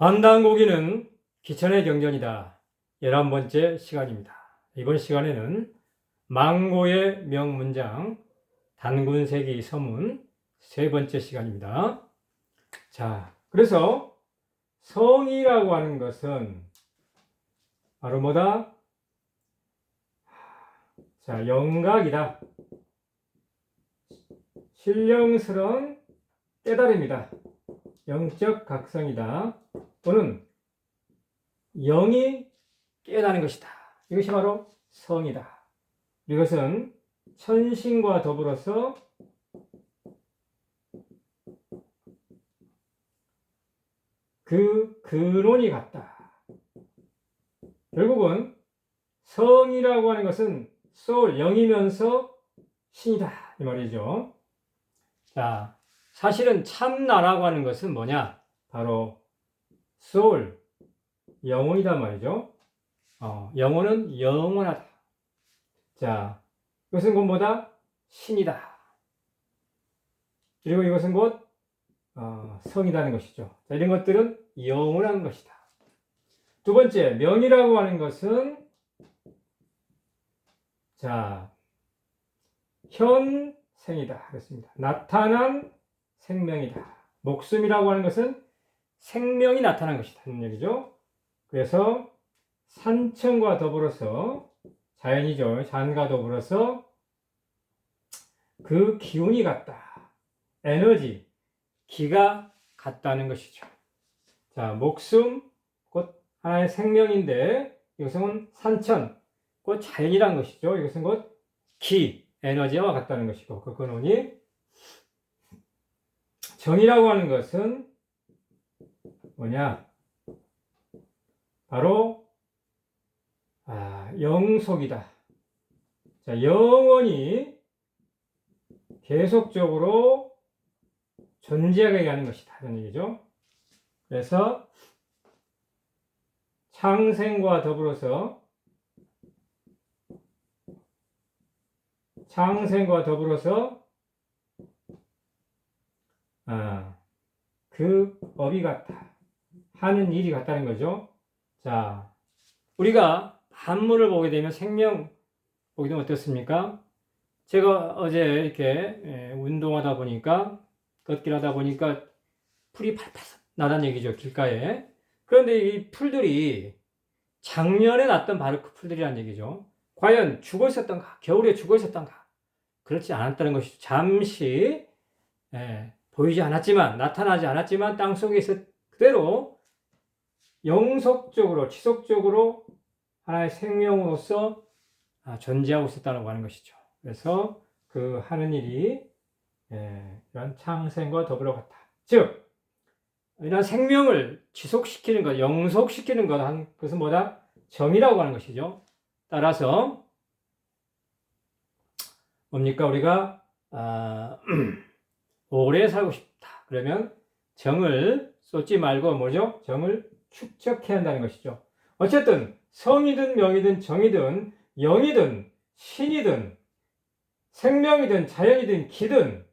한단고기는 기천의 경전이다. 11번째 시간입니다. 이번 시간에는 망고의 명문장, 단군세기 서문 세 번째 시간입니다. 자, 그래서 성이라고 하는 것은 바로 뭐다? 자, 영각이다. 신령스러운 깨달음이다. 영적 각성이다. 또는 영이 깨어나는 것이다. 이것이 바로 성이다. 이것은 천신과 더불어서 그 근원이 같다. 결국은 성이라고 하는 것은 소울, 영이면서 신이다. 이 말이죠. 자, 사실은 참나라고 하는 것은 뭐냐? 바로 소울, 영혼이단 말이죠. 영혼은 영원하다. 자, 이것은 곧 뭐다? 신이다. 그리고 이것은 곧 성이라는 것이죠. 자, 이런 것들은 영원한 것이다. 두 번째, 명이라고 하는 것은 자, 현생이다. 그렇습니다. 나타난 생명이다. 목숨이라고 하는 것은 생명이 나타난 것이다. 하는 얘기죠. 그래서 산천과 더불어서 자연이죠. 자연과 더불어서 그 기운이 같다. 에너지, 기가 같다는 것이죠. 자, 목숨, 곧 하나의 생명인데 이것은 산천, 곧 자연이란 것이죠. 이것은 곧 기, 에너지와 같다는 것이고 그 근원이 정이라고 하는 것은 뭐냐? 바로 영속이다. 자, 영원히 계속적으로 존재하게 하는 것이다. 이런 얘기죠. 그래서 창생과 더불어서 그 법이 같다. 하는 일이 같다는 거죠. 자, 우리가 한문을 보게 되면 생명 보게 되면 어떻습니까? 제가 어제 이렇게 운동하다 보니까 걷기를 하다 보니까 풀이 팔팔 나다는 얘기죠. 길가에. 그런데 이 풀들이 작년에 났던 바로 그 풀들이라는 얘기죠. 과연 죽어 있었던가? 겨울에 죽어 있었던가? 그렇지 않았다는 것이죠. 잠시 보이지 않았지만, 나타나지 않았지만 땅속에서 그대로 영속적으로, 지속적으로 하나의 생명으로서 존재하고 있었다고 하는 것이죠. 그래서 그 하는 일이 이런 창생과 더불어 같다. 즉, 이런 생명을 지속시키는 것, 영속시키는 것, 그것은 뭐다? 정이라고 하는 것이죠. 따라서 뭡니까? 우리가 오래 살고 싶다. 그러면 정을 쏟지 말고 뭐죠? 정을 축적해야 한다는 것이죠. 어쨌든 성이든 명이든 정이든 영이든 신이든 생명이든 자연이든 기든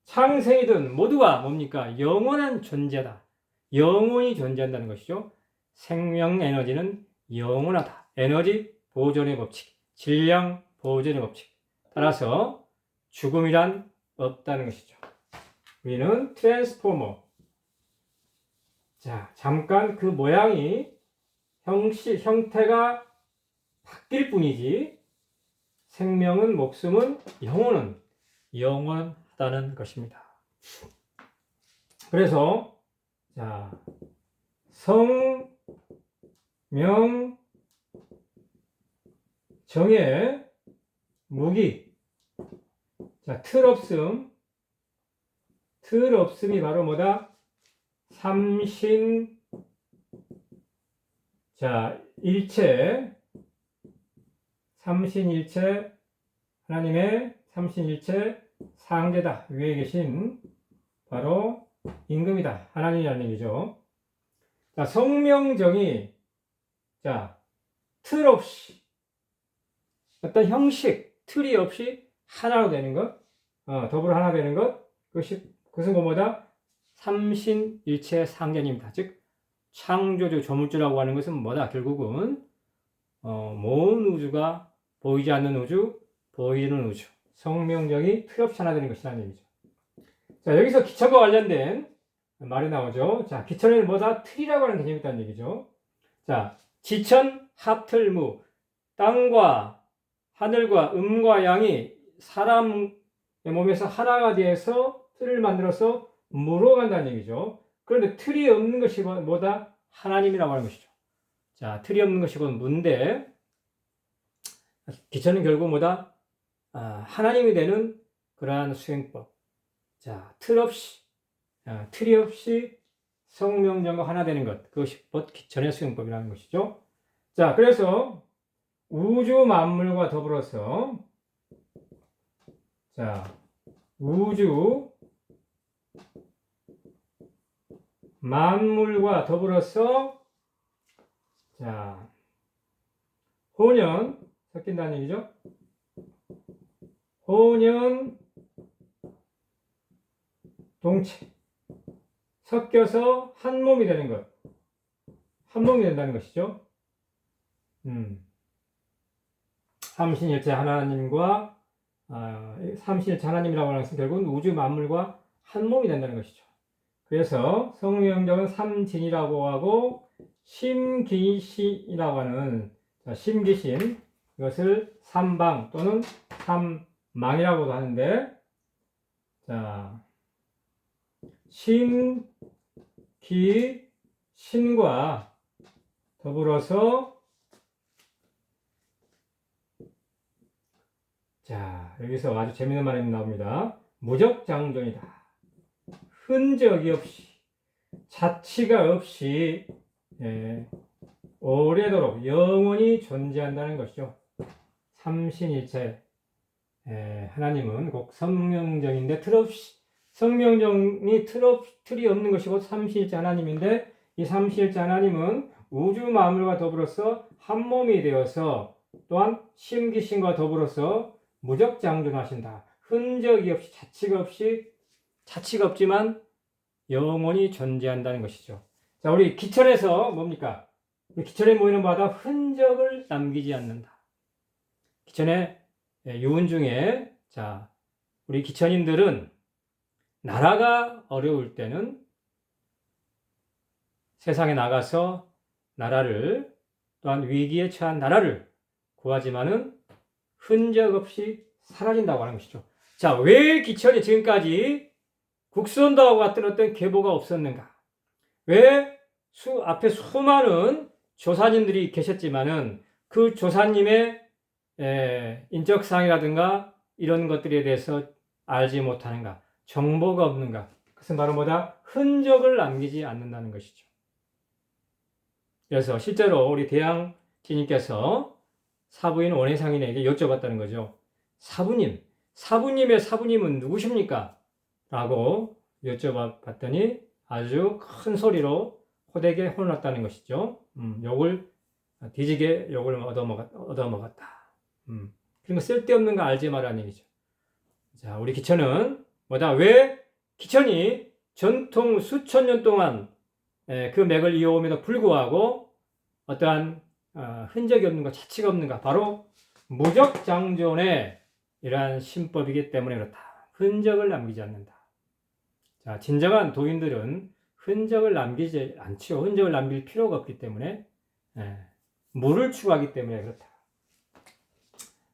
창생이든 모두가 뭡니까? 영원한 존재다. 영원히 존재한다는 것이죠. 생명 에너지는 영원하다. 에너지 보존의 법칙, 질량 보존의 법칙. 따라서 죽음이란 없다는 것이죠. 우리는 트랜스포머. 자, 잠깐 그 모양이 형태가 바뀔 뿐이지 생명은, 목숨은, 영혼은 영원하다는 것입니다. 그래서 자, 성, 명, 정의 무기. 자, 틀 없음이 바로 뭐다? 삼신, 자, 삼신일체, 하나님의 삼신일체 상대다. 위에 계신 바로 임금이다. 하나님이라는 얘기죠. 자, 성명정이, 자, 틀 없이, 어떤 형식, 틀이 없이 하나로 되는 것, 더불어 하나 되는 것, 그것은 뭐다? 삼신일체 상견입니다. 즉, 창조주, 조물주라고 하는 것은 뭐다? 결국은 모든 우주가 보이지 않는 우주, 보이는 우주, 성명적이 틀 없이 하나 되는 것이라는 얘기죠. 자, 여기서 기천과 관련된 말이 나오죠. 자, 기천에는 뭐다? 틀이라고 하는 개념이 있다는 얘기죠. 자, 지천, 합틀무, 땅과 하늘과 음과 양이 사람의 몸에서 하나가 되어서 틀을 만들어서 무로 간다는 얘기죠. 그런데 틀이 없는 것이 뭐다? 하나님이라고 하는 것이죠. 자, 틀이 없는 것이 곧 무인데, 기천은 결국 뭐다? 하나님이 되는 그러한 수행법. 자, 틀이 없이 성명정과 하나 되는 것. 그것이 곧 기천의 수행법이라는 것이죠. 자, 그래서 우주 만물과 더불어서, 자, 우주 만물과 더불어서, 자, 혼연, 섞인다는 얘기죠. 혼연, 동체, 섞여서 한 몸이 되는 것. 한 몸이 된다는 것이죠. 삼신일체 하나님과, 삼신일체 하나님이라고 하는 것은 결국은 우주 만물과 한 몸이 된다는 것이죠. 그래서 성명적은 삼진이라고 하고, 심기신이라고 하는, 자, 심기신, 이것을 삼방 또는 삼망이라고도 하는데, 자, 심기신과 더불어서, 자, 여기서 아주 재미있는 말이 나옵니다. 무적장존이다. 흔적이 없이, 자취가 없이, 오래도록 영원히 존재한다는 것이죠. 삼신일체, 하나님은 꼭 성명정인데 성명정이 틀이 없는 것이 곧 삼신일체 하나님인데, 이 삼신일체 하나님은 우주 만물과 더불어서 한 몸이 되어서 또한 심기신과 더불어서 무적장존하신다. 흔적이 없이, 자취가 없지만 영원히 존재한다는 것이죠. 자, 우리 기천에서 뭡니까? 우리 기천에 모이는 마다 흔적을 남기지 않는다. 기천의 유언 중에, 자, 우리 기천인들은 나라가 어려울 때는 세상에 나가서 나라를, 또한 위기에 처한 나라를 구하지만은 흔적 없이 사라진다고 하는 것이죠. 자, 왜 기천이 지금까지 국수원다와 같은 어떤 계보가 없었는가? 왜 앞에 수많은 조사님들이 계셨지만은 그 조사님의 인적사항이라든가 이런 것들에 대해서 알지 못하는가? 정보가 없는가? 그것은 바로 뭐다? 흔적을 남기지 않는다는 것이죠. 그래서 실제로 우리 대양 지님께서 사부인 원해상인에게 여쭤봤다는 거죠. 사부님의 사부님은 누구십니까? 라고 여쭤봤더니 아주 큰 소리로 호되게 혼났다는 것이죠. 욕을 얻어먹었다. 그런 거 쓸데없는 거 알지 말라는 얘기죠. 자, 우리 기천은 뭐다? 왜 기천이 전통 수천 년 동안 그 맥을 이어옴에도 불구하고 어떠한 흔적이 없는가, 자취가 없는가? 바로 무적장존의 이러한 신법이기 때문에 그렇다. 흔적을 남기지 않는다. 자, 진정한 도인들은 흔적을 남기지 않죠. 흔적을 남길 필요가 없기 때문에, 물을 추구하기 때문에 그렇다.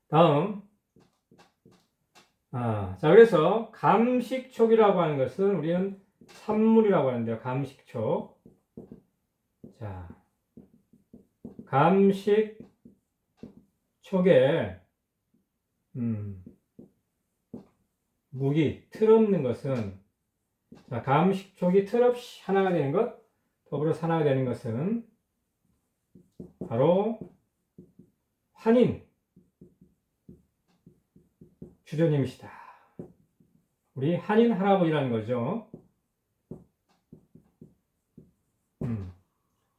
다음, 자, 그래서 감식촉이라고 하는 것은 우리는 산물이라고 하는데요. 감식촉. 자, 감식촉에, 무기, 틀없는 것은, 자, 감식촉이 틀없이 하나가 되는 것, 더불어서 하나가 되는 것은 바로 환인 주조님이시다. 우리 한인 할아버지라는 거죠.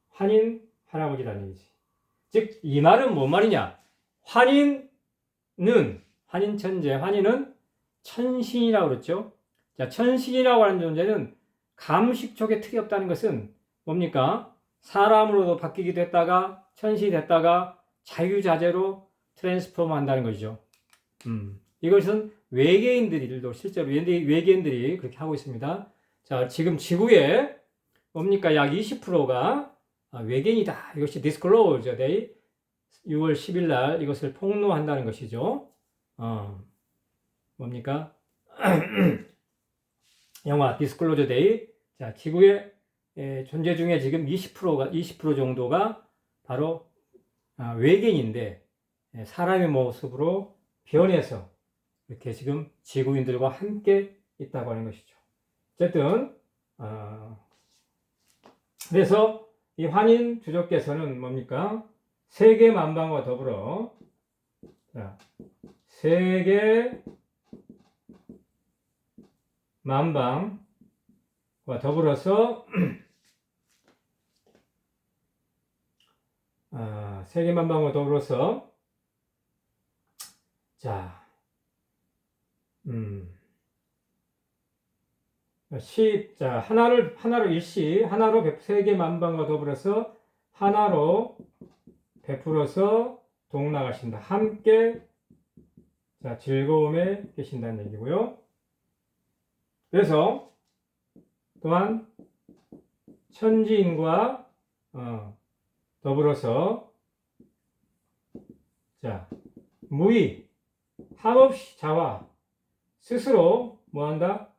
환인 할아버지라는 얘기지. 즉, 이 말은 뭔 말이냐? 환인 천재, 환인은 천신이라고 그랬죠. 자, 천신이라고 하는 존재는 감식촉에 틀이 없다는 것은 뭡니까? 사람으로도 바뀌기도 했다가 천시됐다가 자유자재로 트랜스포머 한다는 거죠. 이것은 외계인들도 실제로 외계인들이 그렇게 하고 있습니다. 자, 지금 지구에 뭡니까? 약 20%가 외계인이다. 이것이 디스클로저 데이 6월 10일 날 이것을 폭로한다는 것이죠. 뭡니까? 영화 디스클로저 데이. 자, 지구의 존재 중에 지금 20% 정도가 바로 외계인인데 사람의 모습으로 변해서 이렇게 지금 지구인들과 함께 있다고 하는 것이죠. 어쨌든 그래서 이 환인 주조께서는 뭡니까? 세계 만방과 더불어 세계 만방과 더불어서 세계 만방과 더불어서 자, 하나로 일시, 세계 만방과 더불어서 하나로 베풀어서 동나가신다. 함께 즐거움에 계신다는 얘기고요. 그래서 또한 천지인과 더불어서 무의, 한없이 자와 스스로 뭐한다?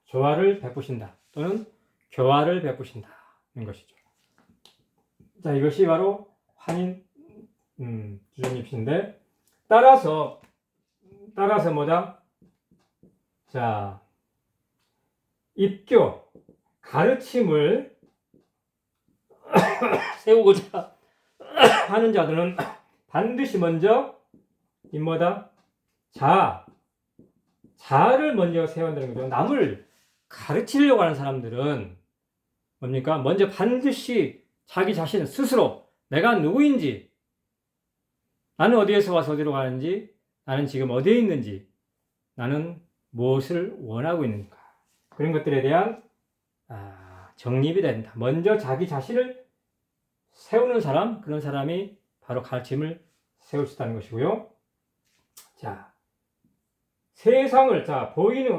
조화를 베푸신다. 또는 교화를 베푸신다는 것이죠. 자, 이것이 바로 환인 주전입신데 따라서 뭐다? 자, 입교, 가르침을 세우고자 하는 자들은 반드시 먼저 뭐다? 자아를 먼저 세워야 거죠. 남을 가르치려고 하는 사람들은 뭡니까? 먼저 반드시 자기 자신 스스로 내가 누구인지, 나는 어디에서 와서 어디로 가는지, 나는 지금 어디에 있는지, 나는 무엇을 원하고 있는가, 그런 것들에 대한 정립이 된다. 먼저 자기 자신을 세우는 사람, 그런 사람이 바로 가르침을 세울 수 있다는 것이고요. 자, 세상을 보이는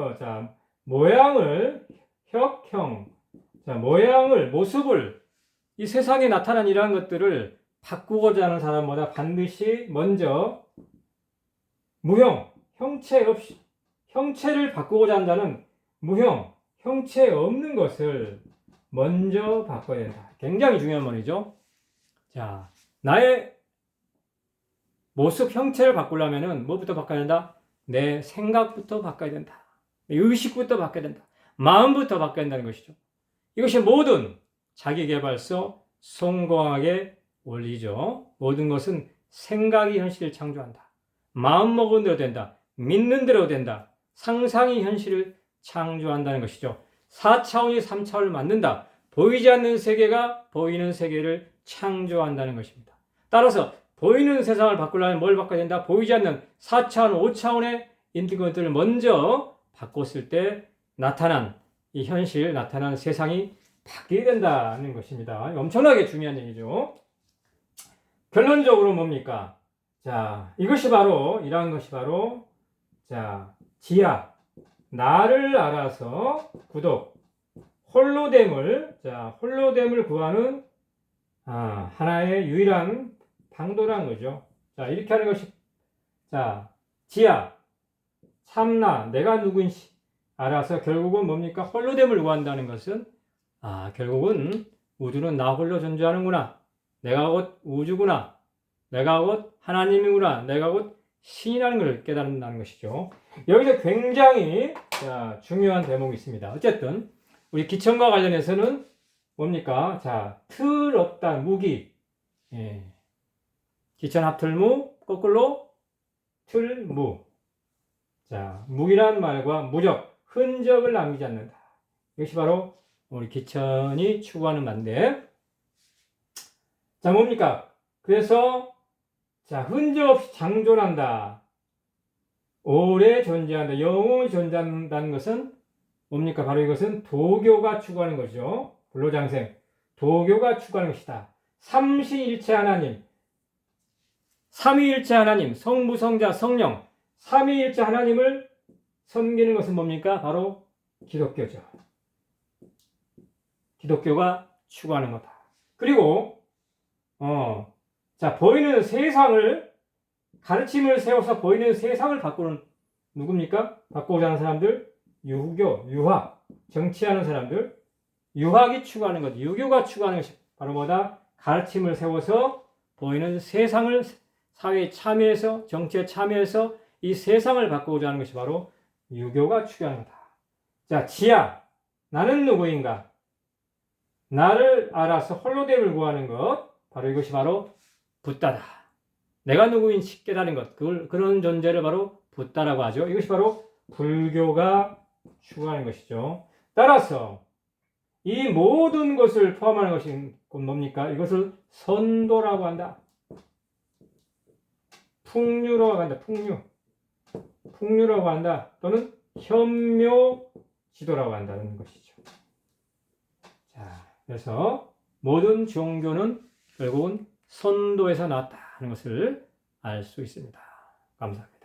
모양을 모습을 이 세상에 나타난 이러한 것들을 바꾸고자 하는 사람보다 반드시 먼저 무형, 형체를 바꾸고자 한다는 무형, 형체 없는 것을 먼저 바꿔야 된다. 굉장히 중요한 말이죠. 자, 나의 모습, 형체를 바꾸려면은 뭐부터 바꿔야 된다? 내 생각부터 바꿔야 된다. 의식부터 바꿔야 된다. 마음부터 바꿔야 된다는 것이죠. 이것이 모든 자기계발서 성공학의 원리죠. 모든 것은 생각이 현실을 창조한다. 마음 먹은 대로 된다. 믿는 대로 된다. 상상이 현실을 창조한다는 것이죠. 4차원이 3차원을 만든다. 보이지 않는 세계가 보이는 세계를 창조한다는 것입니다. 따라서 보이는 세상을 바꾸려면 뭘 바꿔야 된다? 보이지 않는 4차원, 5차원의 있는 것들을 먼저 바꿨을 때 나타난 이 현실, 나타난 세상이 바뀌게 된다는 것입니다. 엄청나게 중요한 얘기죠. 결론적으로 뭡니까? 자, 이러한 것이 바로 지하, 나를 알아서 구독, 홀로됨을 구하는 하나의 유일한 방도라는 거죠. 자, 이렇게 하는 것이 지하, 참나, 내가 누구인지 알아서 결국은 뭡니까? 홀로됨을 구한다는 것은 결국은 우주는 나 홀로 존재하는구나. 내가 곧 우주구나. 내가 곧 하나님이구나. 내가 곧 신이라는 것을 깨닫는다는 것이죠. 여기서 굉장히 중요한 대목이 있습니다. 어쨌든 우리 기천과 관련해서는 뭡니까? 틀 없다, 무기. 기천 합틀무, 거꾸로 틀무. 무기란 말과 무적, 흔적을 남기지 않는다. 이것이 바로 우리 기천이 추구하는 말인데, 뭡니까? 그래서 흔적 없이 장존한다. 오래 존재한다. 영원히 존재한다는 것은 뭡니까? 바로 이것은 도교가 추구하는 것이죠. 불로장생. 도교가 추구하는 것이다. 삼위일체 하나님, 삼위일체 하나님, 성부, 성자, 성령, 삼위일체 하나님을 섬기는 것은 뭡니까? 바로 기독교죠. 기독교가 추구하는 거다. 그리고 자, 보이는 세상을, 가르침을 세워서 보이는 세상을 바꾸는 누굽니까? 바꾸고자 하는 사람들, 유교, 유학, 정치하는 사람들, 유학이 추구하는 것, 유교가 추구하는 것이 바로 뭐다? 가르침을 세워서 보이는 세상을, 사회에 참여해서, 정치에 참여해서 이 세상을 바꾸고자 하는 것이 바로 유교가 추구하는 거다. 자, 지하, 나는 누구인가? 나를 알아서 홀로됨을 구하는 것, 바로 이것이 바로 붓다다. 내가 누구인지 깨달은 것, 그런 존재를 바로 붓다라고 하죠. 이것이 바로 불교가 추구하는 것이죠. 따라서 이 모든 것을 포함하는 것이 뭡니까? 이것을 선도라고 한다. 풍류라고 한다. 풍류라고 한다. 또는 현묘지도라고 한다는 것이죠. 자, 그래서 모든 종교는 결국은 선도에서 나왔다는 것을 알 수 있습니다. 감사합니다.